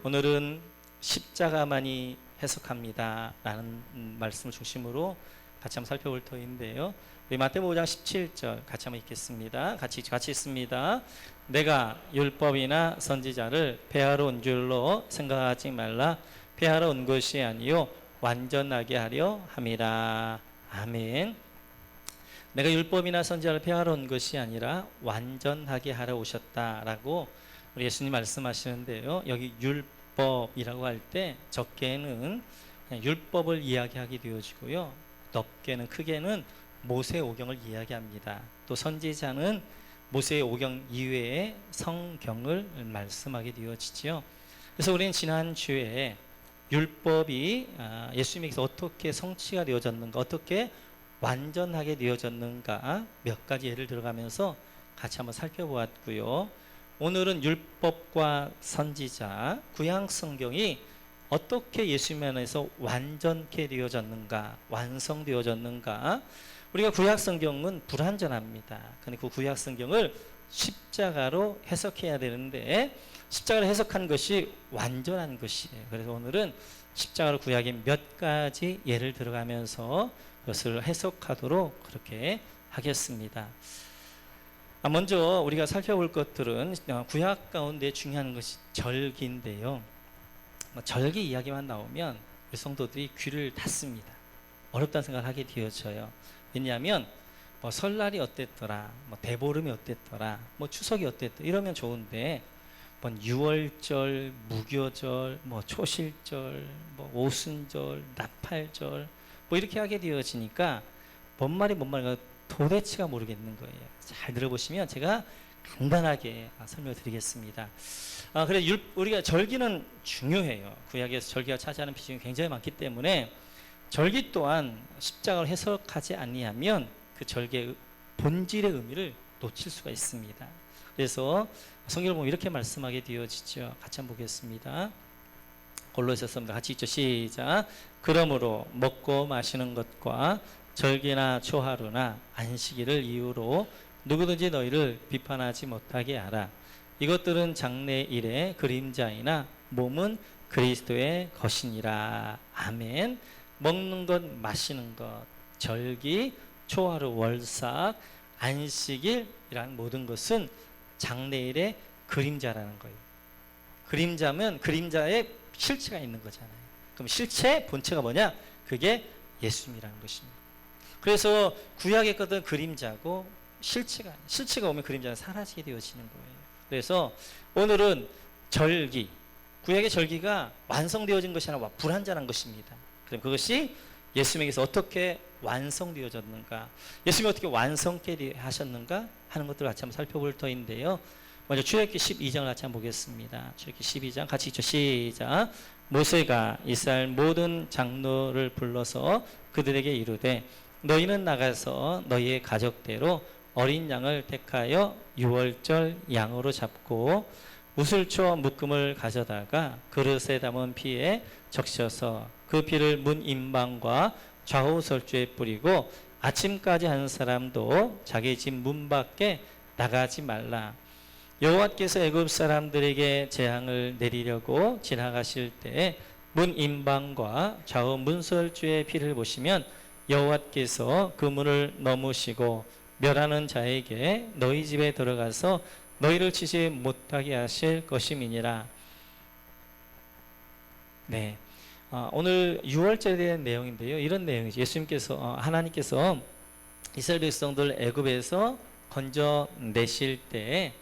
오늘은 십자가만이 해석합니다 라는 말씀을 중심으로 같이 한번 살펴볼 터인데요. 우리 마태복음 5장 17절 같이 한번 읽겠습니다. 같이 읽습니다. 내가 율법이나 선지자를 폐하러 온 줄로 생각하지 말라. 폐하러 온 것이 아니요 완전하게 하려 함이라. 아멘. 내가 율법이나 선지자를 폐하러 온 것이 아니라 완전하게 하러 오셨다라고 우리 예수님 말씀하시는데요. 여기 율법이라고 할 때 적게는 율법을 이야기하게 되어지고요, 넓게는 크게는 모세오경을 이야기합니다. 또 선지자는 모세오경 이외의 성경을 말씀하게 되어지죠. 그래서 우리는 지난주에 율법이 예수님에게서 어떻게 성취가 되어졌는가, 어떻게 완전하게 되어졌는가 몇 가지 예를 들어가면서 같이 한번 살펴보았고요. 오늘은 율법과 선지자, 구약 성경이 어떻게 예수님 안에서 완전케 되어졌는가, 완성되어졌는가. 우리가 구약 성경은 불완전합니다. 근데 그 구약 성경을 십자가로 해석해야 되는데 십자가로 해석한 것이 완전한 것이에요. 그래서 오늘은 십자가로 구약의 몇 가지 예를 들어가면서 그것을 해석하도록 그렇게 하겠습니다. 먼저 우리가 살펴볼 것들은 구약 가운데 중요한 것이 절기인데요. 절기 이야기만 나오면 우리 성도들이 귀를 닫습니다. 어렵다는 생각을 하게 되어져요. 왜냐하면 설날이 어땠더라, 대보름이 어땠더라, 추석이 어땠더라 이러면 좋은데 유월절, 무교절, 초실절, 오순절, 나팔절 이렇게 하게 되어지니까 뭔 말인가 도대체가 모르겠는 거예요. 잘 들어보시면 제가 간단하게 설명을 드리겠습니다. 그래서 우리가 절기는 중요해요. 구약에서 절기가 차지하는 비중이 굉장히 많기 때문에 절기 또한 십자가를 해석하지 아니하면 그 절기의 본질의 의미를 놓칠 수가 있습니다. 그래서 성경을 보면 이렇게 말씀하게 되어지죠. 같이 한번 보겠습니다. 골로새서입니다. 같이 읽죠. 시작. 그러므로 먹고 마시는 것과 절기나 초하루나 안식일을 이유로 누구든지 너희를 비판하지 못하게 하라. 이것들은 장래일의 그림자이나 몸은 그리스도의 것이니라. 아멘. 먹는 것, 마시는 것, 절기, 초하루, 월삭, 안식일이라는 모든 것은 장래일의 그림자라는 거예요. 그림자면 그림자에 실체가 있는 거잖아요. 그럼 실체, 본체가 뭐냐? 그게 예수님이라는 것입니다. 그래서 구약의 것은 그림자고 실체가 오면 그림자는 사라지게 되어지는 거예요. 그래서 오늘은 절기, 구약의 절기가 완성되어진 것이 아니라 불완전한 것입니다. 그럼 그것이 예수님에게서 어떻게 완성되어졌는가, 예수님이 어떻게 완성케 하셨는가 하는 것들을 같이 한번 살펴볼 터인데요. 먼저 출애굽기 12장을 같이 한번 보겠습니다. 출애굽기 12장 같이 읽죠. 시작. 모세가 이스라엘 모든 장로를 불러서 그들에게 이르되 너희는 나가서 너희의 가족대로 어린 양을 택하여 유월절 양으로 잡고 우슬초 묶음을 가져다가 그릇에 담은 피에 적셔서 그 피를 문 임방과 좌우 설주에 뿌리고 아침까지 한 사람도 자기 집 문 밖에 나가지 말라. 여호와께서 애굽 사람들에게 재앙을 내리려고 지나가실 때에 문 임방과 좌우 문설주의 피를 보시면 여호와께서 그 문을 넘으시고 멸하는 자에게 너희 집에 들어가서 너희를 치지 못하게 하실 것임이니라. 네, 오늘 유월절에 대한 내용인데요. 이런 내용이죠. 하나님께서 이스라엘 백성들 애굽에서 건져내실 때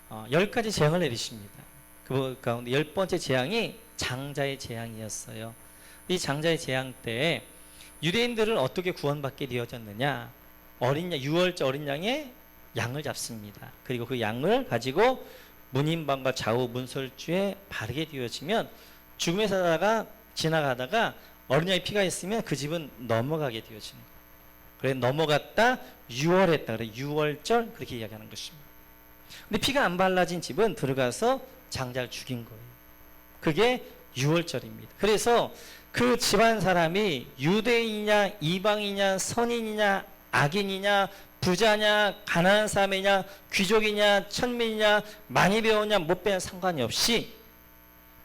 10가지 재앙을 내리십니다. 그 가운데 10번째 재앙이 장자의 재앙이었어요. 이 장자의 재앙 때 유대인들은 어떻게 구원받게 되어졌느냐? 유월절 어린 양의 양을 잡습니다. 그리고 그 양을 가지고 문임방과 좌우 문설주에 바르게 되어지면 죽음에 살다가 지나가다가 어린 양의 피가 있으면 그 집은 넘어가게 되어지는 거예요. 그래 넘어갔다 유월했다. 그래 유월절 그렇게 이야기하는 것입니다. 근데 피가 안 발라진 집은 들어가서 장자를 죽인 거예요. 그게 유월절입니다. 그래서 그 집안 사람이 유대인이냐 이방이냐 선인이냐 악인이냐 부자냐 가난한 사람이냐 귀족이냐 천민이냐 많이 배웠냐 못 배운 상관이 없이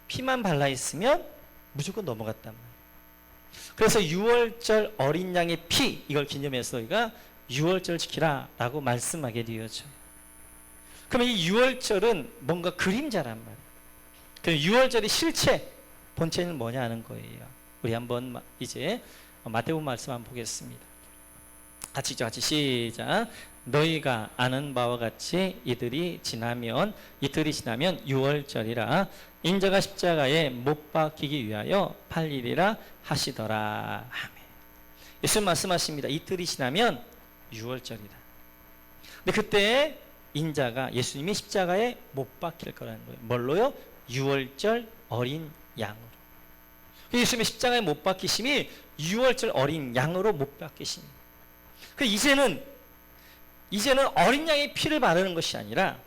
피만 발라 있으면 무조건 넘어갔단 말이에요. 그래서 유월절 어린 양의 피, 이걸 기념해서 우리가 유월절 지키라 라고 말씀하게 되었죠. 그러면 이 유월절은 뭔가 그림자란 말이에요. 그 유월절의 실체, 본체는 뭐냐 하는 거예요. 우리 한번 이제 마태복음 말씀 한번 보겠습니다. 같이 시작. 너희가 아는 바와 같이 이틀이 지나면 유월절이라 인자가 십자가에 못 박히기 위하여 팔리리라 하시더라. 아멘. 예수님 말씀하십니다. 이틀이 지나면 유월절이다. 근데 그때 인자가 예수님이 십자가에 못 박힐 거라는 거예요. 뭘로요? 유월절 어린 양으로. 예수님의 십자가에 못 박히심이 유월절 어린 양으로 못 박히심이. 이제는 어린 양의 피를 바르는 것이 아니라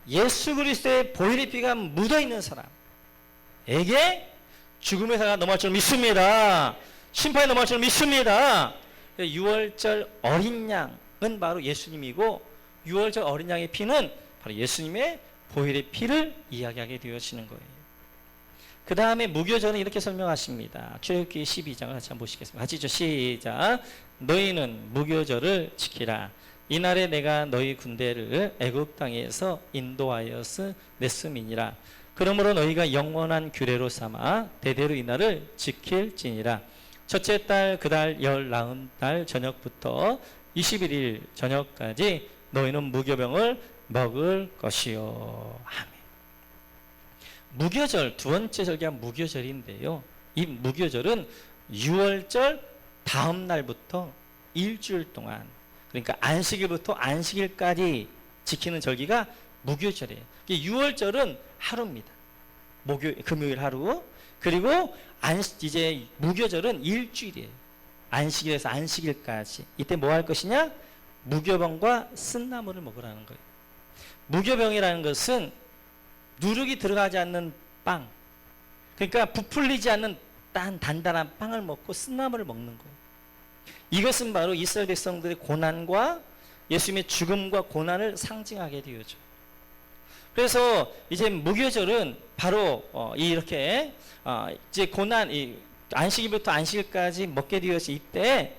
예수 그리스도의 보혈의 피가 묻어 있는 사람에게 죽음의 사가 넘어갈 줄 믿습니다. 심판에 넘어갈 줄 믿습니다. 유월절 어린 양은 바로 예수님이고 유월절 어린 양의 피는 바로 예수님의 보혈의 피를 이야기하게 되어지는 거예요. 그 다음에 무교절은 이렇게 설명하십니다. 출애굽기 12장을 같이 한번 보시겠습니다. 같이 시작. 너희는 무교절을 지키라. 이날에 내가 너희 군대를 애굽 땅에서 인도하여서 냈음이니라. 그러므로 너희가 영원한 규례로 삼아 대대로 이날을 지킬지니라. 첫째 달 그 달 19달 저녁부터 21일 저녁까지 너희는 무교병을 먹을 것이요. 아멘. 무교절, 두 번째 절기가 무교절인데요. 이 무교절은 유월절 다음 날부터 일주일 동안, 그러니까 안식일부터 안식일까지 지키는 절기가 무교절이에요. 유월절은 하루입니다. 금요일 하루. 그리고 이제 무교절은 일주일이에요. 안식일에서 안식일까지. 이때 뭐 할 것이냐? 무교병과 쓴나물을 먹으라는 거예요. 무교병이라는 것은 누룩이 들어가지 않는 빵, 그러니까 부풀리지 않는 단단한 빵을 먹고 쓴나물을 먹는 거예요. 이것은 바로 이스라엘 백성들의 고난과 예수님의 죽음과 고난을 상징하게 되어죠. 그래서 이제 무교절은 바로 이렇게 이제 고난, 안식일부터 안식일까지 먹게 되어서 이때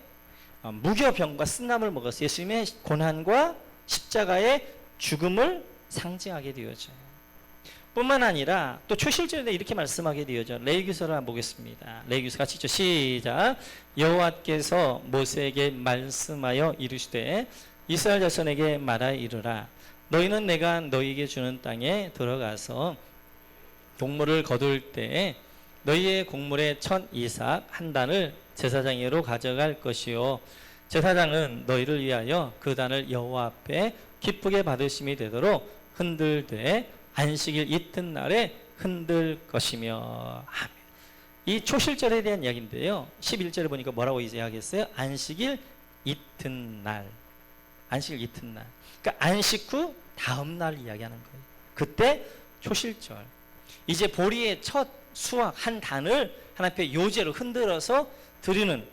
무교병과 쓴나물을 먹어서 예수님의 고난과 십자가의 죽음을 상징하게 되어져요. 뿐만 아니라 또 초실절에 이렇게 말씀하게 되어져. 레위기서를 한번 보겠습니다. 레위기서 같이 있죠. 시작. 여호와께서 모세에게 말씀하여 이르시되 이스라엘 자손에게 말하여 이르라. 너희는 내가 너희에게 주는 땅에 들어가서 곡물을 거둘 때에 너희의 곡물의 첫 이삭 한 단을 제사장에게로 가져갈 것이요. 제사장은 너희를 위하여 그 단을 여호와 앞에 기쁘게 받으심이 되도록 흔들되 안식일 이튿날에 흔들 것이며. 아멘. 이 초실절에 대한 이야기인데요. 11절에 보니까 뭐라고 이제 하겠어요? 안식일 이튿날. 안식일 이튿날. 그러니까 안식 후 다음 날 이야기하는 거예요. 그때 초실절. 이제 보리의 첫 수확 한 단을 하나님 앞에 요제로 흔들어서 드리는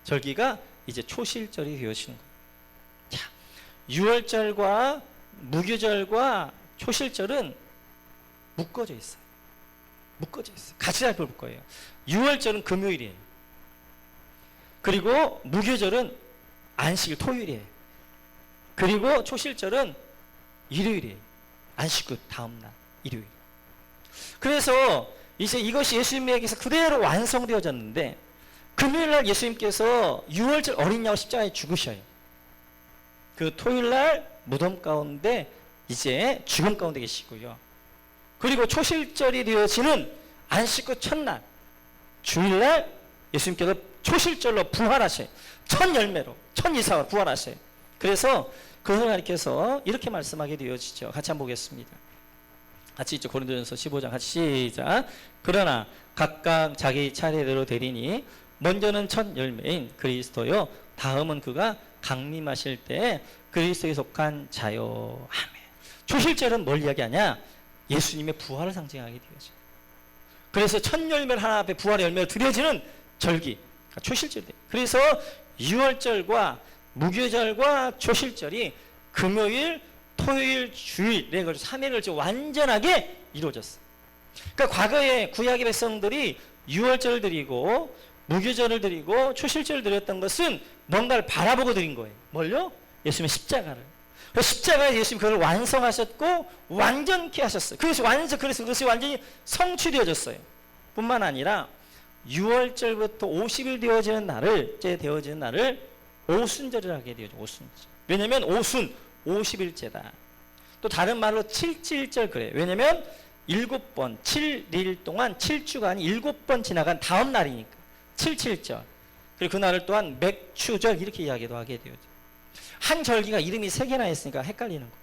절기가 이제 초실절이 되어지는 거예요. 자, 유월절과 무교절과 초실절은 묶어져 있어요. 묶어져 있어요. 같이 살펴볼 거예요. 유월절은 금요일이에요. 그리고 무교절은 안식일 토요일이에요. 그리고 초실절은 일요일이에요. 안식 후 다음날 일요일. 그래서 이제 이것이 예수님에게서 그대로 완성되어졌는데 금요일날 예수님께서 유월절 어린 양 십자가에 죽으셔요. 그 토요일날 무덤 가운데 이제 죽음 가운데 계시고요. 그리고 초실절이 되어지는 안식 후 첫날 주일날 예수님께서 초실절로 부활하셔요. 첫 열매로 첫 이삭으로 부활하셔요. 그래서 그것을 가리켜서 이렇게 말씀하게 되어지죠. 같이 한번 보겠습니다. 같이 있죠. 고린도전서 15장 같이 시작. 그러나 각각 자기 차례대로 되리니 먼저는 첫 열매인 그리스도요, 다음은 그가 강림하실 때 그리스도에 속한 자요. 아멘. 초실절은 뭘 이야기하냐? 예수님의 부활을 상징하게 되어져. 그래서 첫 열매를 하나 앞에 부활의 열매를 드려지는 절기, 그러니까 초실절이에요. 그래서 유월절과 무교절과 초실절이 금요일, 토요일, 주일, 3일을 완전하게 이루어졌어요. 그러니까 과거에 구약의 백성들이 유월절을 드리고 무교절을 드리고 초실절을 드렸던 것은 뭔가를 바라보고 드린 거예요. 뭘요? 예수님의 십자가를. 십자가에 예수님이 그걸 완성하셨고 완전케 하셨어요. 그래서 그것이 완전히 성취되어졌어요. 뿐만 아니라 6월절부터 50일 되어지는 날을 오순절이라고 하게 되어져. 오순절. 왜냐면 오순 50일째다. 또 다른 말로 7.7절 그래요. 왜냐면 7번 7일 동안 7주간이 7번 지나간 다음 날이니까 7.7절. 그리고 그날을 또한 맥추절 이렇게 이야기도 하게 되어져. 한 절기가 이름이 3개나 있으니까 헷갈리는 거.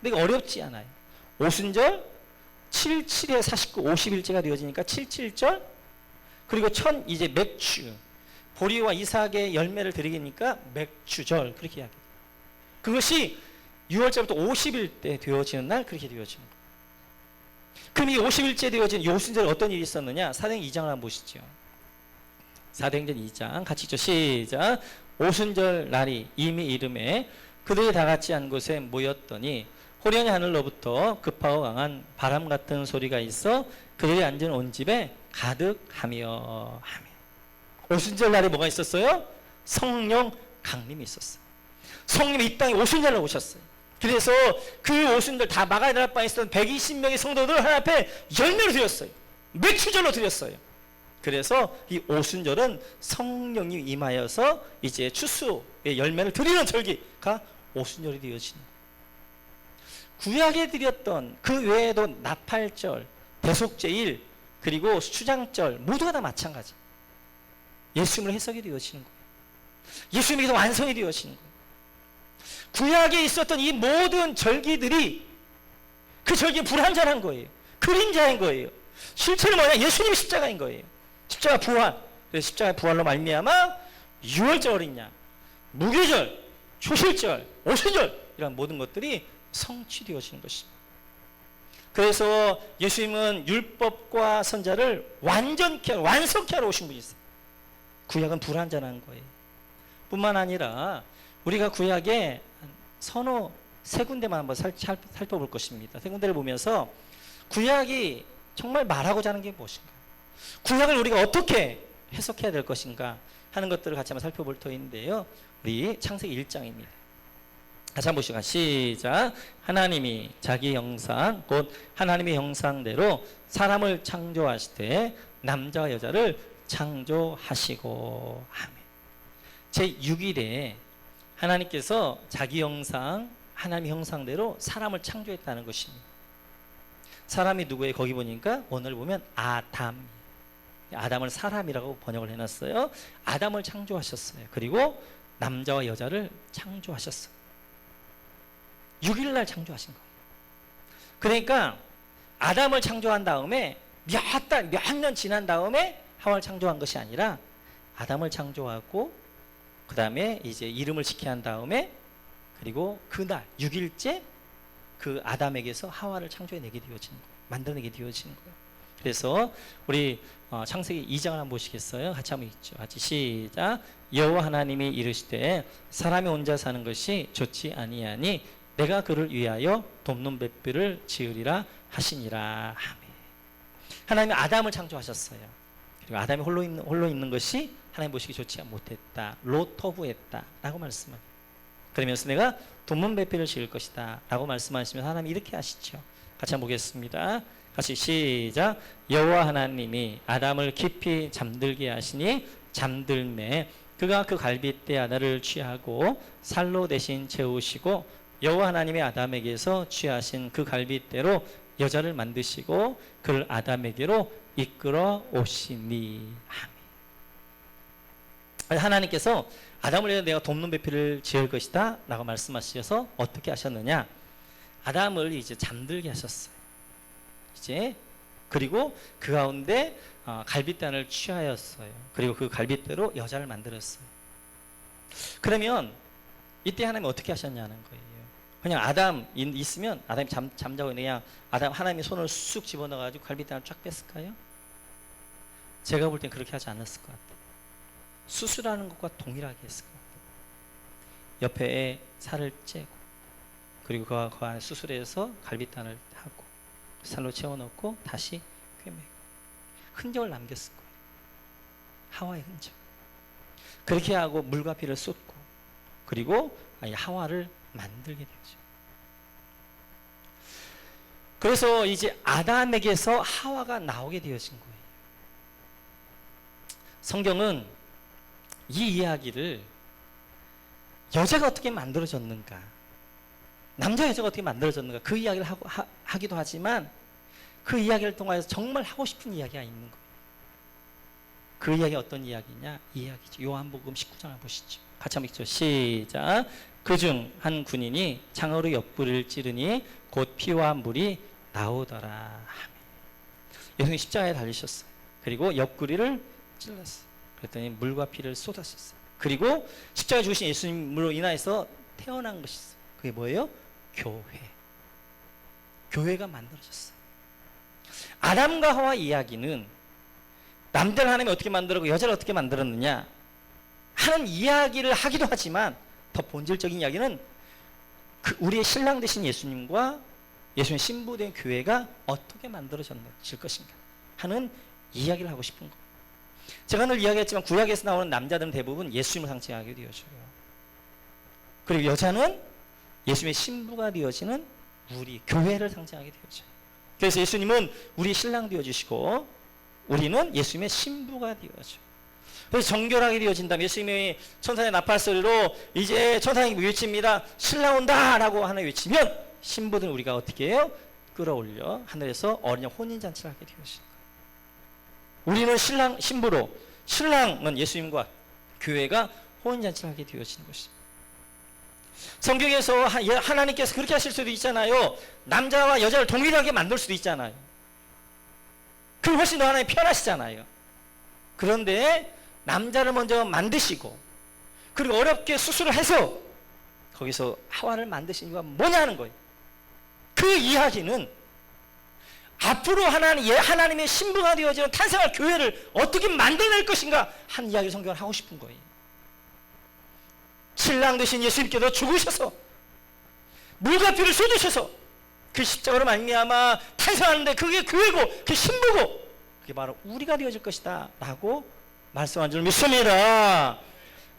근데 이거 어렵지 않아요. 오순절 7, 7에 49, 50일째가 되어지니까 7.7절. 그리고 이제 맥추. 보리와 이삭의 열매를 드리니까 맥추절 그렇게 이야기해요. 그것이 6월절부터 50일 때 되어지는 날 그렇게 되어지는 거예요. 그럼 이 50일째 되어진 이 오순절에 어떤 일이 있었느냐? 사도행전 2장을 한번 보시죠. 사도행전 2장 같이 읽죠. 시작. 오순절 날이 이미 이름에 그들이 다 같이 한 곳에 모였더니 호련히 하늘로부터 급하고 강한 바람 같은 소리가 있어 그들이 앉은 온 집에 가득하며 하며. 오순절 날에 뭐가 있었어요? 성령 강림이 있었어요. 성령이 이 땅에 오순절에 오셨어요. 그래서 그 오순절 다 막아야 될 바에 있었던 120명의 성도들 하나님 앞에 열매로 드렸어요. 맥추절로 드렸어요. 그래서 이 오순절은 성령이 임하여서 이제 추수의 열매를 드리는 절기가 오순절이 되어지는 거예요. 구약에 드렸던 그 외에도 나팔절, 대속제일, 그리고 수장절 모두가 다 마찬가지. 예수님으로 해석이 되어지는 거예요. 예수님에게서 완성이 되어지는 거예요. 구약에 있었던 이 모든 절기들이 그 절기에 불완전한 거예요. 그림자인 거예요. 실체는 뭐냐? 예수님이 십자가인 거예요. 십자가 부활. 그래서 십자가 부활로 말미암아 유월절 어린양, 무교절, 초실절, 오순절 이런 모든 것들이 성취되어지는 것입니다. 그래서 예수님은 율법과 선자를 완전케 완성케 하러 오신 분이세요. 구약은 불완전한 거예요. 뿐만 아니라 우리가 구약에 서너 세 군데만 한번 살펴볼 것입니다. 세 군데를 보면서 구약이 정말 말하고자 하는 게 무엇인가, 구약을 우리가 어떻게 해석해야 될 것인가 하는 것들을 같이 한번 살펴볼 터인데요. 우리 창세기 1장입니다. 같이 한번 보시죠. 시작. 하나님이 자기 형상 곧 하나님의 형상대로 사람을 창조하시되 남자와 여자를 창조하시고 아멘. 제6일에 하나님께서 자기 형상 하나님의 형상대로 사람을 창조했다는 것입니다. 사람이 누구예요? 거기 보니까 오늘 보면 아담을 사람이라고 번역을 해놨어요. 아담을 창조하셨어요. 그리고 남자와 여자를 창조하셨어요. 6일날 창조하신 거예요. 그러니까 아담을 창조한 다음에 몇 년 지난 다음에 하와를 창조한 것이 아니라 아담을 창조하고 그 다음에 이제 이름을 짓게 한 다음에 그리고 그날 6일째 그 아담에게서 하와를 창조해내게 되어지는 거예요. 만들어내게 되어지는 거예요. 그래서 우리 창세기 2장을 한번 보시겠어요? 같이 한번 읽죠. 같이 시작. 여호와 하나님이 이르시되 사람이 혼자 사는 것이 좋지 아니하니 내가 그를 위하여 돕는 뱃불을 지으리라 하시니라. 아멘. 하나님이 아담을 창조하셨어요. 그리고 아담이 홀로 있는 것이 하나님 보시기 좋지 못했다. 로터후했다 라고 말씀합니다. 그러면서 내가 돕는 뱃불을 지을 것이다 라고 말씀하시면 하나님이 이렇게 하시죠. 같이 한번 보겠습니다. 같이 시작. 여호와 하나님이 아담을 깊이 잠들게 하시니 잠들매 그가 그 갈빗대 하나를 취하고 살로 대신 채우시고 여호와 하나님이 아담에게서 취하신 그 갈빗대로 여자를 만드시고 그를 아담에게로 이끌어 오시니. 아멘. 하나님께서 아담을 위해 내가 돕는 배필을 지을 것이다 라고 말씀하셔서 어떻게 하셨느냐, 아담을 이제 잠들게 하셨어요. 이제 그리고 그 가운데 갈빗단을 취하였어요. 그리고 그 갈빗대로 여자를 만들었어요. 그러면 이때 하나님이 어떻게 하셨냐는 거예요. 그냥 아담 있으면 아담이 잠자고 그냥 하나님이 손을 쑥 집어넣어가지고 갈빗단을 쫙 뺐을까요? 제가 볼 땐 그렇게 하지 않았을 것 같아요. 수술하는 것과 동일하게 했을 것 같아요. 옆에 살을 째고 그리고 그 안에 수술해서 갈빗단을 하고 살로 채워넣고 다시 꿰매고 흔적을 남겼을 거예요. 하와의 흔적. 그렇게 하고 물과 피를 쏟고 그리고 하와를 만들게 되죠. 그래서 이제 아담에게서 하와가 나오게 되어진 거예요. 성경은 이 이야기를 여자가 어떻게 만들어졌는가, 남자 여자가 어떻게 만들어졌는가 그 이야기를 하기도 하지만 그 이야기를 통해서 정말 하고 싶은 이야기가 있는 거예요. 그 이야기 어떤 이야기냐? 이 이야기죠. 요한복음 19장을 보시죠. 같이 한번 읽죠. 시작. 그중 한 군인이 창으로 옆구리를 찌르니 곧 피와 물이 나오더라 하며. 예수님이 십자가에 달리셨어요. 그리고 옆구리를 찔렀어요. 그랬더니 물과 피를 쏟았었어요. 그리고 십자가에 죽으신 예수님으로 인하여서 태어난 것이 있어요. 그게 뭐예요? 교회. 교회가 만들어졌어요. 아담과 하와 이야기는 남자를 하나님이 어떻게 만들었고 여자를 어떻게 만들었느냐 하는 이야기를 하기도 하지만 더 본질적인 이야기는 우리의 신랑 되신 예수님과 예수님의 신부된 교회가 어떻게 만들어질 것인가 하는 이야기를 하고 싶은 거예요. 제가 늘 이야기했지만 구약에서 나오는 남자들은 대부분 예수님을 상징하게 되어져요. 그리고 여자는 예수님의 신부가 되어지는 우리 교회를 상징하게 되어져요. 그래서 예수님은 우리 신랑 되어주시고 우리는 예수님의 신부가 되어져. 그래서 정결하게 되어진다면 예수님이 천사의 나팔 소리로 이제 천사님이 외칩니다. 신랑 온다 라고 하나 외치면 신부들은 우리가 어떻게 해요? 끌어올려 하늘에서 어린양 혼인잔치를 하게 되어진 거예요. 우리는 신랑 신부로, 신랑은 예수님과 교회가 혼인잔치를 하게 되어지는 것입니다. 성경에서 하나님께서 그렇게 하실 수도 있잖아요. 남자와 여자를 동일하게 만들 수도 있잖아요. 그럼 훨씬 더 하나님 편하시잖아요. 그런데 남자를 먼저 만드시고 그리고 어렵게 수술을 해서 거기서 하와를 만드신 이유가 뭐냐는 거예요. 그 이야기는 앞으로 하나님의 신부가 되어지는 탄생할 교회를 어떻게 만들어낼 것인가 하는 이야기를 성경을 하고 싶은 거예요. 신랑 되신 예수님께서 죽으셔서 물과 피를 쏟으셔서 그 십자가로 말미암아 탄생하는데 그게 교회고 그게 신부고 그게 바로 우리가 되어질 것이다 라고 말씀한 줄 믿습니다.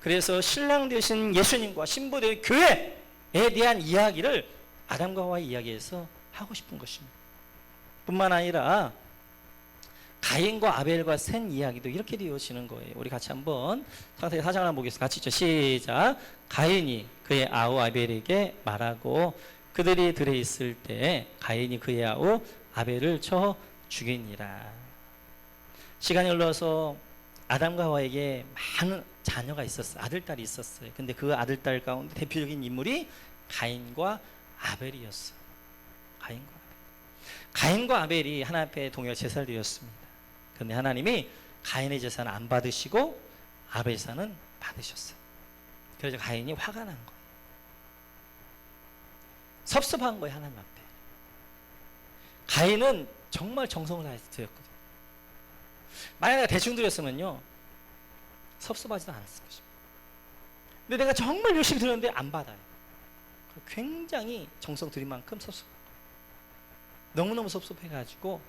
그래서 신랑 되신 예수님과 신부 되신 교회에 대한 이야기를 아담과 하와의 이야기에서 하고 싶은 것입니다. 뿐만 아니라 가인과 아벨과 셋 이야기도 이렇게 되어지는 거예요. 우리 같이 한번 창세기 4장을 한번 보겠습니다. 같이 있죠. 시작. 가인이 그의 아우 아벨에게 말하고 그들이 들에 있을 때 가인이 그의 아우 아벨을 쳐 죽이니라. 시간이 흘러서 아담과 하와에게 많은 자녀가 있었어요. 아들딸이 있었어요. 근데 그 아들딸 가운데 대표적인 인물이 가인과 아벨이었어요. 가인과 아벨이 하나님 앞에 동일한 제사를 드렸습니다. 그런데 하나님이 가인의 제사는 안 받으시고 아벨 제사는 받으셨어요. 그래서 가인이 화가 난 거예요. 섭섭한 거예요. 하나님 앞에. 가인은 정말 정성을 다해서 드렸거든요. 만약에 내가 대충 드렸으면요 섭섭하지도 않았을 것입니다. 근데 내가 정말 열심히 드렸는데 안 받아요. 굉장히 정성 들인 만큼 섭섭해요. 너무너무 섭섭해가지고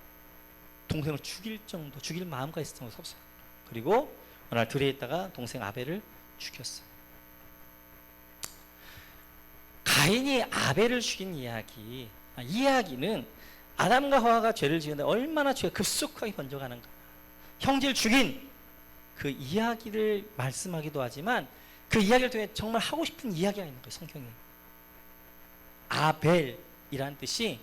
동생을 죽일 정도, 죽일 마음까지 있을 정도 섭섭해요. 그리고 어느 날 들에 있다가 동생 아벨을 죽였어요. 가인이 아벨을 죽인 이야기, 이 이야기는 아담과 하와가 죄를 지었는데 얼마나 죄가 급속하게 번져가는가, 형제를 죽인 그 이야기를 말씀하기도 하지만 그 이야기를 통해 정말 하고 싶은 이야기가 있는 거예요. 성경에 아벨이라는 뜻이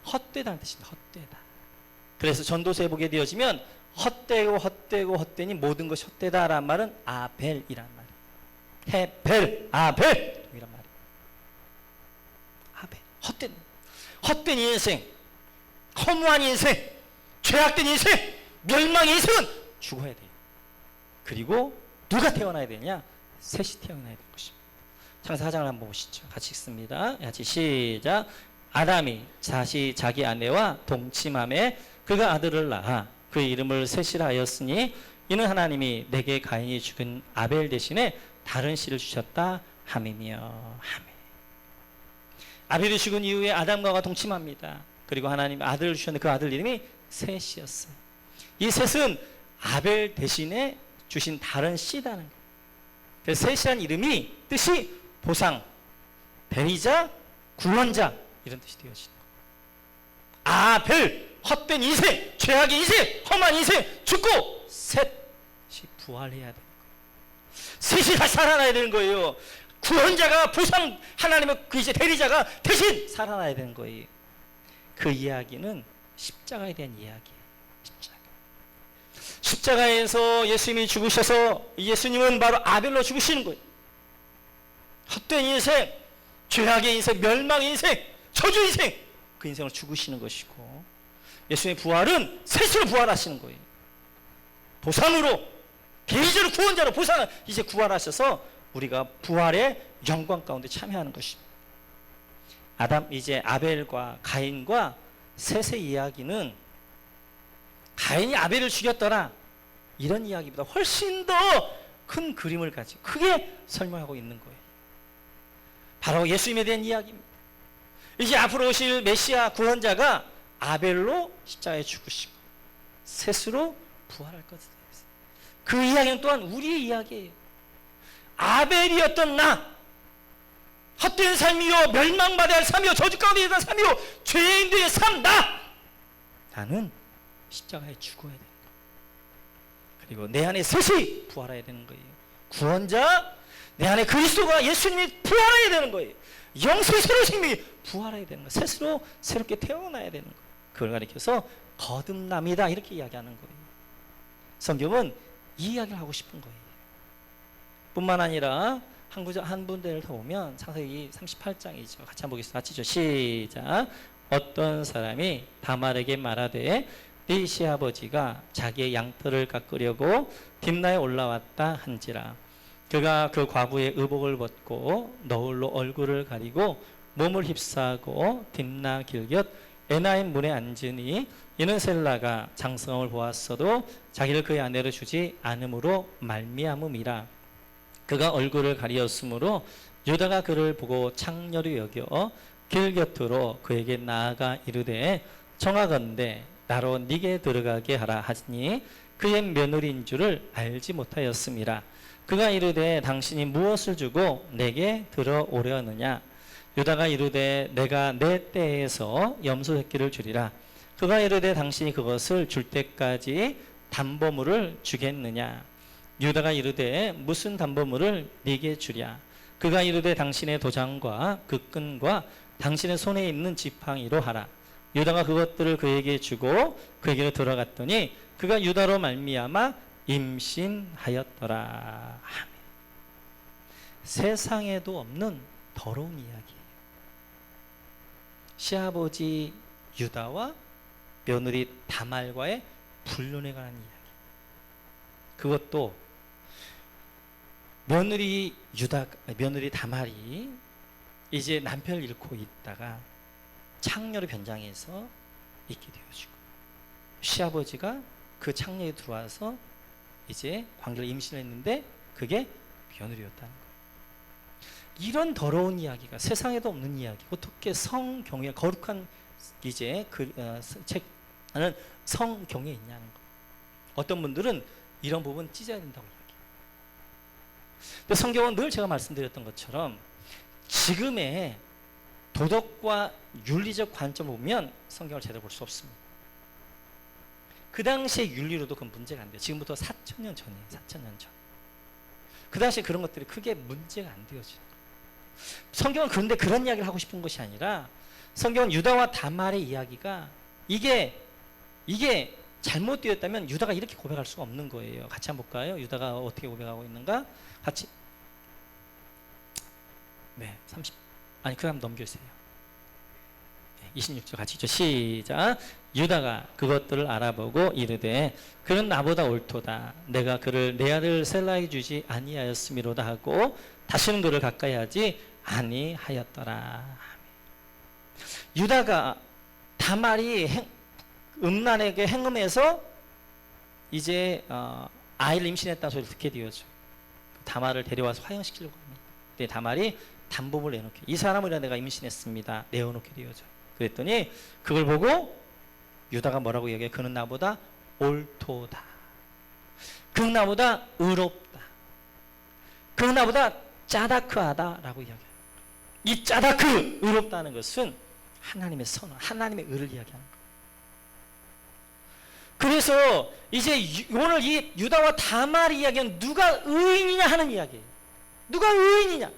헛되다는 뜻입니다. 헛되다. 그래서 전도서에 보게 되어지면 헛되니 모든 것이 헛되다라는 말은 아벨이란 말이에요. 헤벨, 아벨 이란 말이에요. 아벨, 헛된 인생, 허무한 인생, 죄악된 인생, 멸망의 인생은 죽어야 돼요. 그리고 누가 태어나야 되냐? 셋이 태어나야 될 것입니다. 창세기 4장을 한번 보시죠. 같이 읽습니다. 같이 시작. 아담이 자기 아내와 동침함에 그가 아들을 낳아 그 이름을 셋이라 하였으니 이는 하나님이 내게 가인이 죽은 아벨 대신에 다른 씨를 주셨다 함이며. 아멘. 아벨이 죽은 이후에 아담과 하와가 동침합니다. 그리고 하나님 아들을 주셨는데 그 아들 이름이 셋이었어요. 이 셋은 아벨 대신에 주신 다른 씨다는 거예요. 그래서 셋이라는 이름이 뜻이 보상, 배리자, 구원자 이런 뜻이 되어진다. 아벨, 헛된 인생, 죄악의 인생, 험한 인생 죽고 셋이 부활해야 되는 거예요. 셋이 다시 살아나야 되는 거예요. 구원자가 보상, 하나님의 그 이제 대리자가 대신 살아나야 되는 거예요. 그 이야기는 십자가에 대한 이야기예요. 십자가에서 예수님이 죽으셔서 예수님은 바로 아벨로 죽으시는 거예요. 헛된 인생, 죄악의 인생, 멸망의 인생, 저주 인생, 그 인생을 죽으시는 것이고, 예수님의 부활은 셋으로 부활하시는 거예요. 보상으로, 대리자로, 구원자로 보상, 이제 구활하셔서 우리가 부활의 영광 가운데 참여하는 것입니다. 이제 아벨과 가인과 셋의 이야기는 가인이 아벨을 죽였더라 이런 이야기보다 훨씬 더 큰 그림을 가지고 크게 설명하고 있는 거예요. 바로 예수님에 대한 이야기입니다. 이제 앞으로 오실 메시아 구원자가 아벨로 십자가에 죽으시고 셋으로 부활할 것에 대해서 그 이야기는 또한 우리의 이야기예요. 아벨이었던 나, 헛된 삶이요, 멸망받아야 할 삶이요, 저주 가운데 있는 삶이요, 죄인들의 삶, 나는 십자가에 죽어야 된다. 그리고 내 안에 셋이 부활해야 되는 거예요. 구원자, 내 안에 그리스도가 예수님이 부활해야 되는 거예요. 영생의 새로운 생명이 부활해야 되는 거예요. 셋으로 새롭게 태어나야 되는 거예요. 그걸 가리켜서 거듭남이다 이렇게 이야기하는 거예요. 성경은 이 이야기를 하고 싶은 거예요. 뿐만 아니라 한 군데를 더 보면 창세기 38장이죠. 같이 한번 보겠습니다. 같이죠. 시작. 어떤 사람이 다말에게 말하되 네 시아버지가 자기의 양털을 깎으려고 딥나에 올라왔다 한지라. 그가 그 과부의 의복을 벗고 너울로 얼굴을 가리고 몸을 휩싸고 딥나 길곁 에나임 문에 앉으니 이는 셀라가 장성함을 보았어도 자기를 그의 아내로 주지 않음으로 말미암음이라. 그가 얼굴을 가리었으므로 유다가 그를 보고 창녀로 여겨 길 곁으로 그에게 나아가 이르되 청하건대 나로 네게 들어가게 하라 하니 그의 며느리인 줄을 알지 못하였음이라. 그가 이르되 당신이 무엇을 주고 내게 들어오려느냐. 유다가 이르되 내가 내 때에서 염소 새끼를 주리라. 그가 이르되 당신이 그것을 줄 때까지 담보물을 주겠느냐. 유다가 이르되 무슨 담보물을 네게 주랴. 그가 이르되 당신의 도장과 그 끈과 당신의 손에 있는 지팡이로 하라. 유다가 그것들을 그에게 주고 그에게로 들어갔더니 그가 유다로 말미암아 임신하였더라. 아멘. 세상에도 없는 더러운 이야기예요. 시아버지 유다와 며느리 다말과의 불륜에 관한 이야기. 그것도 며느리 다말이 이제 남편을 잃고 있다가 창녀로 변장해서 있게 되어지고 시아버지가 그 창녀에 들어와서 이제 관계를 임신했는데 그게 며느리였다는 거예요. 이런 더러운 이야기가 세상에도 없는 이야기. 어떻게 성경에 거룩한 이제 책하는 성경에 있냐는 거. 어떤 분들은 이런 부분 찢어야 된다고 이야기해요. 근데 성경은 늘 제가 말씀드렸던 것처럼 지금의 도덕과 윤리적 관점을 보면 성경을 제대로 볼 수 없습니다. 그 당시의 윤리로도 그건 문제가 안 돼요. 지금부터 4,000년 전이에요. 4,000년 전. 그 당시에 그런 것들이 크게 문제가 안 되어지는 거예요. 성경은 그런데 그런 이야기를 하고 싶은 것이 아니라 성경은 유다와 다말의 이야기가 이게 잘못되었다면 유다가 이렇게 고백할 수가 없는 거예요. 같이 한번 볼까요? 유다가 어떻게 고백하고 있는가? 같이. 네, 그럼 넘겨주세요. 26절 같이 있죠. 시작. 유다가 그것들을 알아보고 이르되 그는 나보다 옳도다. 내가 그를 내 아들 셀라에게 주지 아니하였음이로다 하고 다시는 그를 가까이 하지 아니하였더라. 유다가 다말이 음란에게 행음해서 이제 아이를 임신했다는 소리를 듣게 되었죠. 다말을 데려와서 화형시키려고 합니다. 근데 다말이 담보를 내놓게, 이 사람이라 내가 임신했습니다. 내어놓게 되어져. 그랬더니 그걸 보고 유다가 뭐라고 이야기해요? 그는 나보다 옳도다. 그는 나보다 의롭다. 그는 나보다 짜다크하다라고 이야기해요. 이 짜다크, 의롭다는 것은 하나님의 선언, 하나님의 의를 이야기하는 거예요. 그래서 이제 오늘 이 유다와 다말이 이야기는 누가 의인이냐 하는 이야기예요. 누가 의인이냐,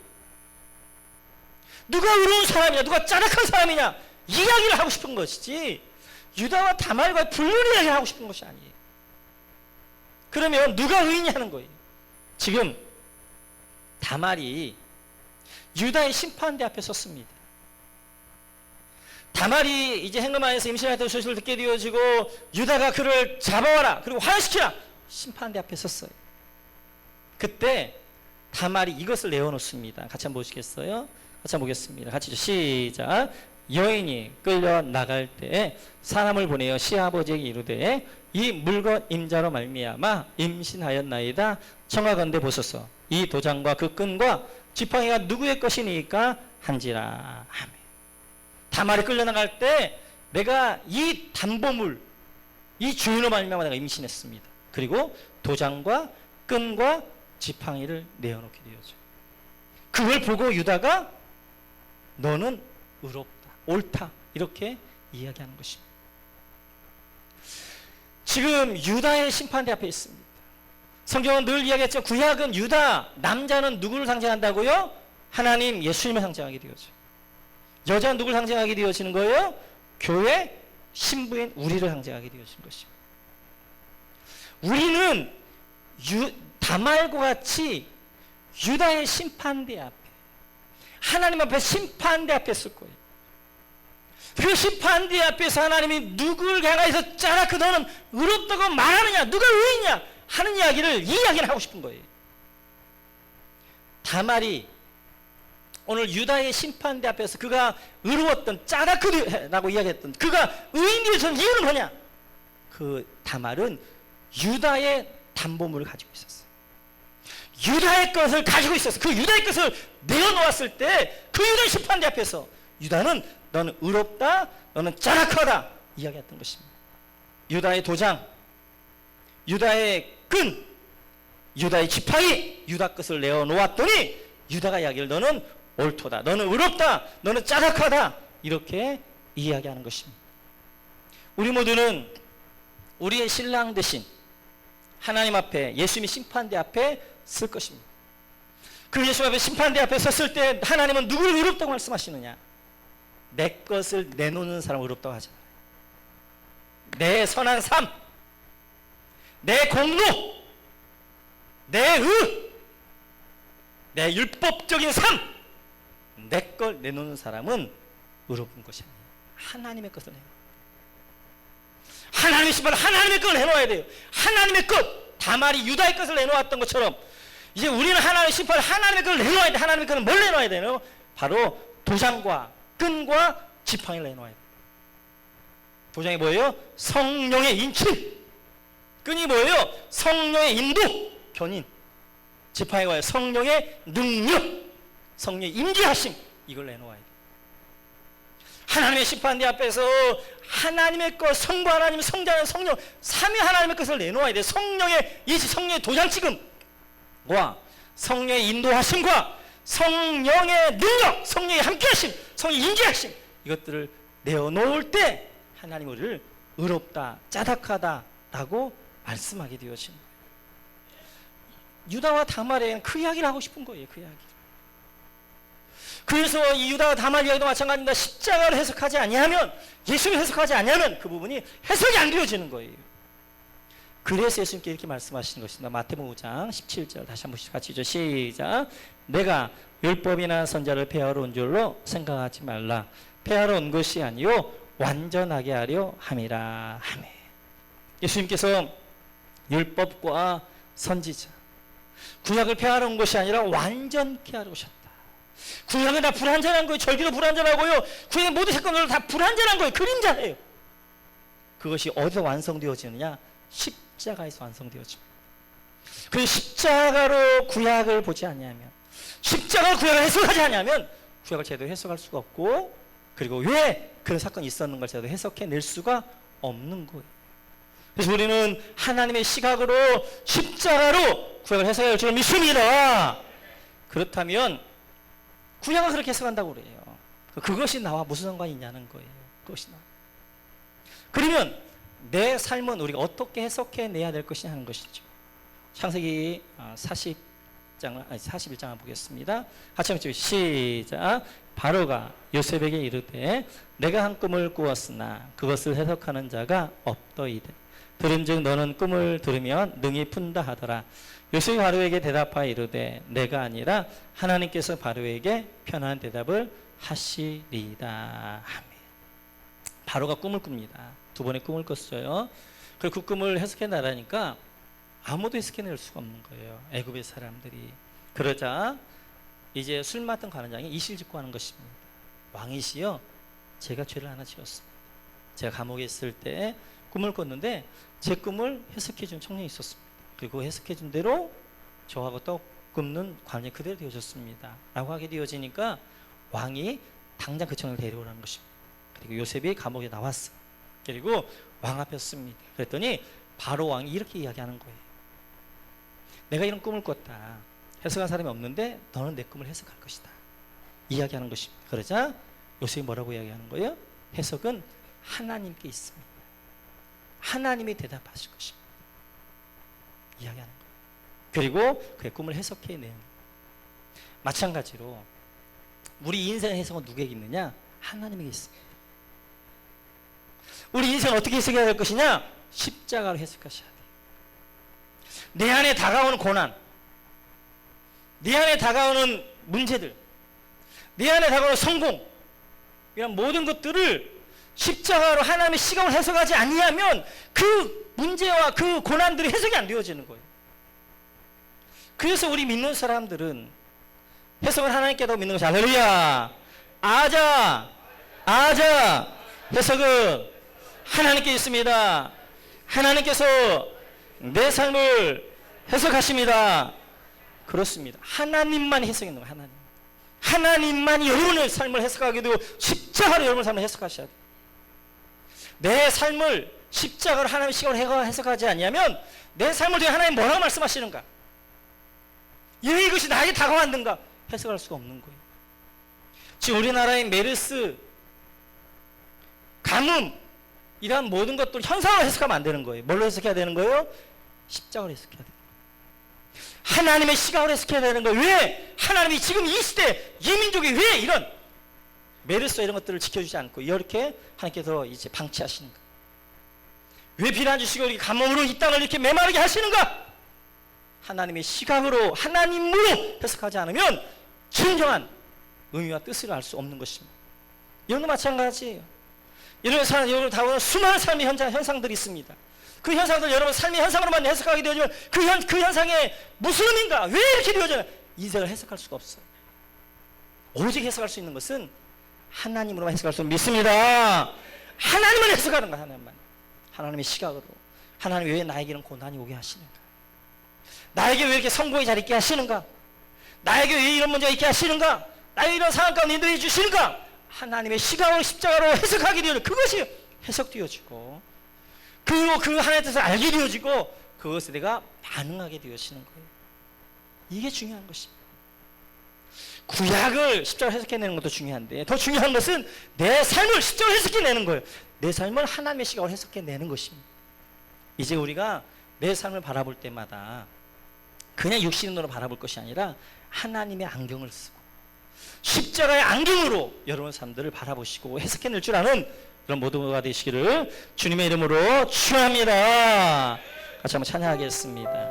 누가 의로운 사람이냐, 누가 짜릿한 사람이냐, 이 이야기를 하고 싶은 것이지 유다와 다말과의 분류를 이야기하고 싶은 것이 아니에요. 그러면 누가 의인이 하는 거예요? 지금 다말이 유다의 심판대 앞에 섰습니다. 다말이 이제 행금하에서 임신했다는 소식을 듣게 되어지고 유다가 그를 잡아와라, 그리고 화해시키라, 심판대 앞에 섰어요. 그때 다말이 이것을 내어놓습니다. 같이 한번 보시겠어요? 같이 한번 보겠습니다. 같이 시작. 여인이 끌려 나갈 때 사람을 보내어 시아버지에게 이르되 이 물건 임자로 말미암아 임신하였나이다. 청하건대 보소서. 이 도장과 그 끈과 지팡이가 누구의 것이니까 한지라. 아멘. 다말이 끌려나갈 때 내가 이 담보물, 이 주인으로 말미암아 내가 임신했습니다. 그리고 도장과 끈과 지팡이를 내어놓게 되어져. 그걸 보고 유다가 너는 의롭다, 옳다, 이렇게 이야기하는 것입니다. 지금 유다의 심판대 앞에 있습니다. 성경은 늘 이야기했죠. 구약은 유다, 남자는 누구를 상징한다고요? 하나님, 예수님을 상징하게 되어져. 여자는 누구를 상징하게 되어지는 거예요? 교회 신부인 우리를 상징하게 되어지는 것입니다. 우리는 다말과 같이 유다의 심판대 앞에, 하나님 앞에 심판대 앞에 설 거예요. 그 심판대 앞에서 하나님이 누구를 향해서 짜라크 너는 의롭다고 말하느냐, 누가 의인이냐 하는 이야기를, 이 이야기를 하고 싶은 거예요. 다말이 오늘 유다의 심판대 앞에서 그가 의로웠던, 짜라크라고 이야기했던 그가 의인이 되는 이유는 뭐냐? 그 다말은 유다의 담보물을 가지고 있었어요. 유다의 것을 가지고 있었어요. 그 유다의 것을 내어놓았을 때 그 유다의 심판대 앞에서 유다는 너는 의롭다, 너는 짜라크하다 이야기했던 것입니다. 유다의 도장, 유다의 끈, 유다의 지팡이, 유다 것을 내어놓았더니 유다가 이야기를 너는 옳도다, 너는 의롭다, 너는 짜라크하다 이렇게 이야기하는 것입니다. 우리 모두는 우리의 신랑 대신 하나님 앞에, 예수님의 심판대 앞에 설 것입니다. 그 예수 앞에 심판대 앞에 섰을 때 하나님은 누구를 의롭다고 말씀하시느냐? 내 것을 내놓는 사람을 의롭다고 하잖아요. 내 선한 삶, 내 공로, 내 의, 내 율법적인 삶, 내 걸 내놓는 사람은 의롭은 것이 아니에요. 하나님의 것을 내놓아요. 하나님의 심판, 하나님의 것을 내놓아야 돼요. 하나님의 것, 다말이 유다의 것을 내놓았던 것처럼 이제 우리는 하나님의 심판, 하나님의 것을 내놓아야 돼. 하나님의 것을 뭘 내놓아야 되나요? 바로 도장과 끈과 지팡이를 내놓아야 돼. 도장이 뭐예요? 성령의 인칠. 끈이 뭐예요? 성령의 인도, 견인. 지팡이가 뭐예요? 성령의 능력, 성령의 임재하심. 이걸 내놓아야 돼. 하나님의 심판대 앞에서 하나님의 것, 성부 하나님, 성자는 성령, 삼위 하나님의 것을 내놓아야 돼. 성령의 이시, 성령의 도장찍음과 성령의 인도하심과 성령의 능력, 성령의 함께하심, 성령의 임재하심, 이것들을 내어놓을 때 하나님 우리를 의롭다, 짜다하다라고 말씀하게 되어진 거예요. 유다와 다말에는 그 이야기를 하고 싶은 거예요. 그 이야기. 그래서 이 유다와 다말 이야기도 마찬가지입니다. 십자가를 해석하지 아니하면, 예수를 해석하지 아니하면 그 부분이 해석이 안 되어지는 거예요. 그래서 예수님께 이렇게 말씀하시는 것입니다. 마태복음 5장 17절 다시 한번 같이 죠. 시작. 내가 율법이나 선자를 폐하러 온 줄로 생각하지 말라. 폐하러 온 것이 아니요 완전하게 하려 함이라. 아멘. 예수님께서 율법과 선지자, 구약을 폐하러 온 것이 아니라 완전케 하러 오셨다. 구약은 다 불완전한 거예요. 절기도 불완전하고요. 구약의 모든 사건들은 다 불완전한 거예요. 그림자예요. 그것이 어디서 완성되어지느냐? 십자가에서 완성되어집니다. 그 십자가로 구약을 보지 않냐면, 십자가로 구약을 해석하지 않냐면 구약을 제대로 해석할 수가 없고, 그리고 왜 그런 사건이 있었는 걸 제대로 해석해낼 수가 없는 거예요. 그래서 우리는 하나님의 시각으로 십자가로 구약을 해석할 줄 믿습니다. 그렇다면 구약은 그렇게 해석한다고 그래요. 그것이 나와 무슨 상관이 있냐는 거예요. 그것이 나와. 그러면 내 삶은 우리가 어떻게 해석해내야 될 것이냐 하는 것이죠. 창세기 41장 보겠습니다. 같이 한번 시작. 바로가 요셉에게 이르되 내가 한 꿈을 꾸었으나 그것을 해석하는 자가 없더이되 들은즉 너는 꿈을 들으면 능히 푼다 하더라. 요셉이 바로에게 대답하여 이르되 내가 아니라 하나님께서 바로에게 편한 대답을 하시리이다. 바로가 꿈을 꿉니다. 두 번의 꿈을 꿨어요. 그리고 그 꿈을 해석해 나라니까 아무도 해석해낼 수가 없는 거예요. 애굽의 사람들이. 그러자 이제 술 맡은 관원장이 이실직고 하는 것입니다. 왕이시여, 제가 죄를 하나 지었습니다. 제가 감옥에 있을 때 꿈을 꿨는데 제 꿈을 해석해 준 청년이 있었습니다. 그리고 해석해 준 대로 저하고 떡 굽는 관원이 그대로 되어졌습니다. 라고 하게 되어지니까 왕이 당장 그 청년을 데려오라는 것입니다. 그리고 요셉이 감옥에 나왔어. 그리고 왕 앞에 섰습니다. 그랬더니 바로 왕이 이렇게 이야기하는 거예요. 내가 이런 꿈을 꿨다. 해석한 사람이 없는데 너는 내 꿈을 해석할 것이다. 이야기하는 것입니다. 그러자 요셉이 뭐라고 이야기하는 거예요? 해석은 하나님께 있습니다. 하나님이 대답하실 것입니다. 이야기하는 거예요. 그리고 그의 꿈을 해석해내는. 마찬가지로 우리 인생의 해석은 누구에게 있느냐? 하나님에게 있습니다. 우리 인생을 어떻게 해석해야 될 것이냐? 십자가로 해석하셔야 돼요. 내 안에 다가오는 고난, 내 안에 다가오는 문제들, 내 안에 다가오는 성공, 이런 모든 것들을 십자가로 하나님의 시각을 해석하지 아니하면 그 문제와 그 고난들이 해석이 안 되어지는 거예요. 그래서 우리 믿는 사람들은 해석을 하나님께도 믿는 것이 할렐루야. 아자 해석은 하나님께 있습니다. 하나님께서 내 삶을 해석하십니다. 그렇습니다. 하나님만 해석하는 거예요. 하나님만이 여러분의 삶을 해석하게 되고 십자가로 여러분의 삶을 해석하셔야 돼요. 내 삶을 십자가로 하나님의 시각으로 해석하지 않으면 내 삶을 통해 하나님 뭐라고 말씀하시는가? 왜 이것이 나에게 다가왔는가? 해석할 수가 없는 거예요. 지금 우리나라의 메르스, 가뭄 이러한 모든 것들 현상으로 해석하면 안 되는 거예요. 뭘로 해석해야 되는 거예요? 십자가로 해석해야 돼요. 하나님의 시각으로 해석해야 되는 거예요. 왜? 하나님이 지금 이 시대 이 민족이 왜 이런 메르스 이런 것들을 지켜주지 않고 이렇게 하나님께서 이제 방치하시는가? 왜 비난 주시고 이렇게 가뭄으로 이 땅을 이렇게 메마르게 하시는가? 하나님의 시각으로 하나님으로 해석하지 않으면 진정한 의미와 뜻을 알 수 없는 것입니다. 이런도 마찬가지예요. 이런 사람, 여러분 다오는 수많은 삶의 현상들이 있습니다. 그 현상들 여러분 삶의 현상으로만 해석하게 되어지면 그 현상의 무슨 의미인가? 왜 이렇게 되어져요? 인생을 해석할 수가 없어요. 오직 해석할 수 있는 것은 하나님으로만 해석할 수 믿습니다. 하나님만 해석하는 거야. 하나님의 시각으로. 하나님 왜 나에게 이런 고난이 오게 하시는가? 나에게 왜 이렇게 성공이 잘 있게 하시는가? 나에게 왜 이런 문제가 있게 하시는가? 나에게 이런 상황 가운데 인도해 주시는가? 하나님의 시각으로 십자가로 해석하게 되어지고 그것이 해석되어지고 그리고 그 하나님의 뜻을 알게 되어지고 그것에 내가 반응하게 되어지는 거예요. 이게 중요한 것입니다. 구약을 십자가로 해석해내는 것도 중요한데 더 중요한 것은 내 삶을 십자가로 해석해내는 거예요. 내 삶을 하나님의 시각으로 해석해내는 것입니다. 이제 우리가 내 삶을 바라볼 때마다 그냥 육신으로 바라볼 것이 아니라 하나님의 안경을 쓰고 십자가의 안경으로 여러분 삶들을 바라보시고 해석해낼 줄 아는 그런 모두가 되시기를 주님의 이름으로 축원합니다. 같이 한번 찬양하겠습니다.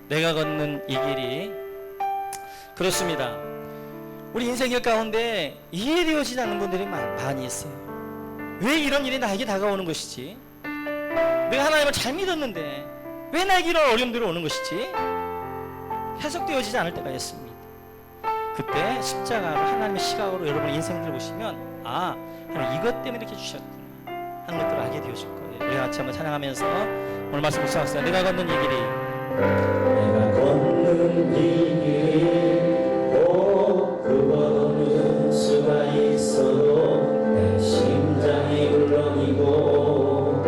내가 걷는 이 길이 그렇습니다. 우리 인생길 가운데 이해되어지지 않는 분들이 많이 있어요. 왜 이런 일이 나에게 다가오는 것이지? 내가 하나님을 잘 믿었는데 왜 나에게 이런 어려움들이 오는 것이지? 해석되어지지 않을 때가 있습니다. 그때 십자가로 하나님의 시각으로 여러분의 인생들을 보시면 아, 하나님 이것 때문에 이렇게 주셨구나 하는 것들을 알게 되어질 거예요. 우리 같이 한번 찬양하면서 오늘 말씀 묵상합시다. 내가 걷는 이 길이 내가 걷는 이 길이 그 걸어오는 수가 있어도 내 심장이 울렁이고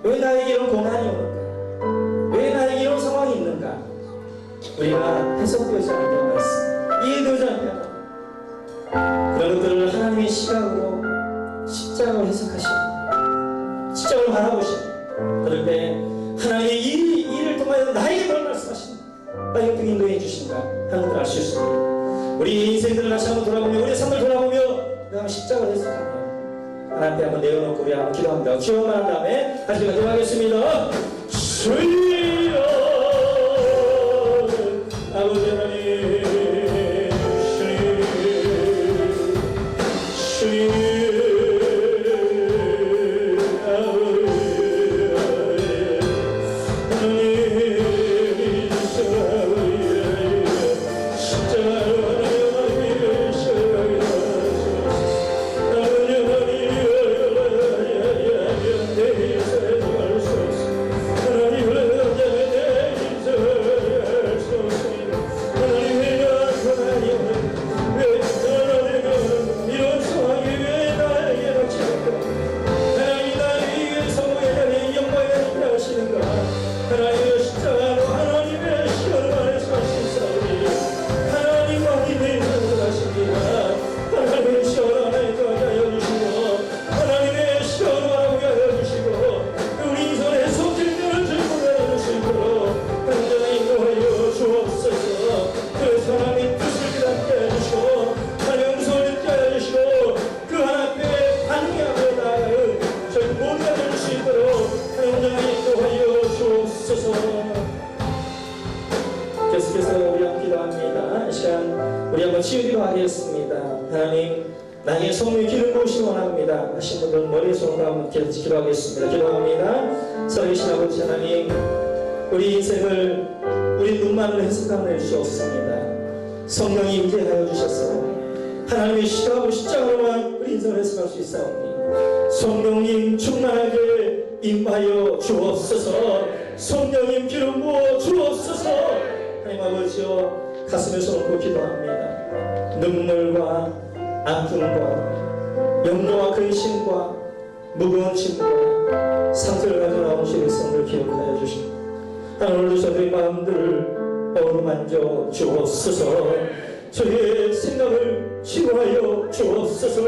왜 나에게 이런 고난이 오는가? 왜 나에게 이런 상황이 있는가? 우리가 해석되지 않는 말씀, 이해되지 않는 그런 것들을 하나님의 시각으로 십자가로 해석하십니다. 십자가로 바라보십니다. 그럴 때 하나님의 이 일을 통하여 나에게 뭘 말씀하십니까? 나에게 어떻게 인도해 주신가 하는 것을 알 수 있습니다. 우리 인생들을 다시 한번 돌아보며 우리의 삶을 돌아보며 그 십자가를 해석하며 하나님 앞에 한번 내어놓고 우리 한번 기도합니다. 기도만 한 다음에 다시 기도하겠습니다. 주여 아버지 하나님, 계속해서 우리 함께 기도합니다. 이 시간 우리 한번 치유기도 하겠습니다. 하나님, 나의 성령의 기름 부으시 원합니다 하신 분들은 머리에 손을 한번 계속 기도하겠습니다. 기도합니다. 살아계신 아버지 하나님, 우리 인생을 우리 눈만으로 해석하여 주시옵습니다. 성령이 임재하여 주셔서 하나님의 시각으로 십자가로만 우리 인생을 해석할 수 있사오니 성령님 충만하게 임하여 주옵소서. 성령님 기름 부어 주옵소서. 하나님 아버지여, 가슴에 손을 얹고 기도합니다. 눈물과 아픔과 염려와 근심과 무거운 짐과 상처를 가지고 나온 주의 백성들을 기억하여 주시고 하나님 오늘도 저들의 마음들을 어루만져 주옵소서. 저희의 생각을 치유하여 주옵소서.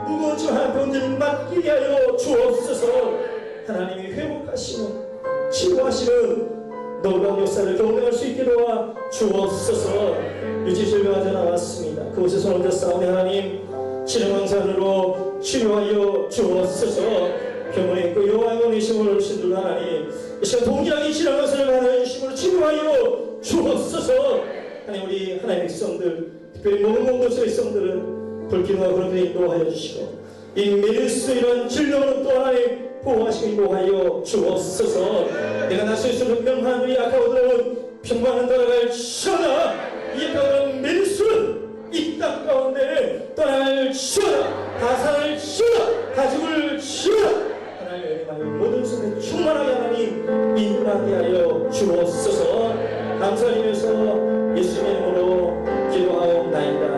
무거운 짐 한편을 맡기게 하여 주옵소서. 하나님이 회복하시는 치유하시는 놀라운 역사를 경험할 수 있게 도와 주옵소서. 유지절명하자 나왔습니다. 그곳에 손을 얹어 싸우니 하나님 치료망산으로 치료하여 주옵소서. 병원에 있고 요한의 힘을 주신 하나님, 이 시간 동일하게 치료한 것을 하나님의 힘으로 치료하여 주옵소서. 하나님, 우리 하나님의 백성들, 특별히 모든 곳의 백성들은 불길과 그런 인도하여 주시고 이 메르스이란 질병으로 또 하나님 보호하시고 인도하여 주옵소서. 내가 날 수 있는 병만 우리 아까워 들어온 병만은 따라갈 시어나 이 가운데 메르스는 이 땅 가운데 떠날 시어나 가산을 시어나 가죽을 시어나 하나님 은혜만을 모든 손에 충만하게 하나님 인도하게 하여 주옵소서. 감사드리면서 예수님의 이름으로 기도하옵나이다.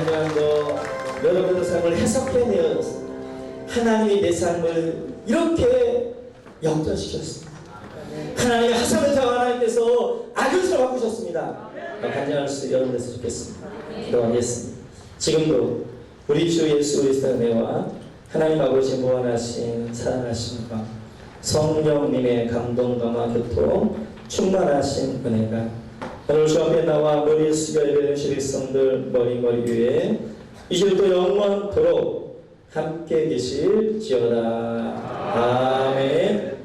하지만 여러분의 삶을 해석해내어 하나님이 내 삶을 이렇게 역전시켰습니다. 하나님의 하사를 타고 하나님께서 악을 바꾸셨습니다. 간증할 수 여러분 됐으면 좋겠습니다. 기도하겠습니다. 지금도 우리 주 예수 그리스도의 은혜와 하나님 아버지 무한하신 사랑하심과 성령님의 감동감화 교통 충만하신 은혜가 오늘 주 앞에 나와 머리 숙여 예배드리는 백성들 머리 위에 이제부터 영원토록 함께 계실지어다. 아멘.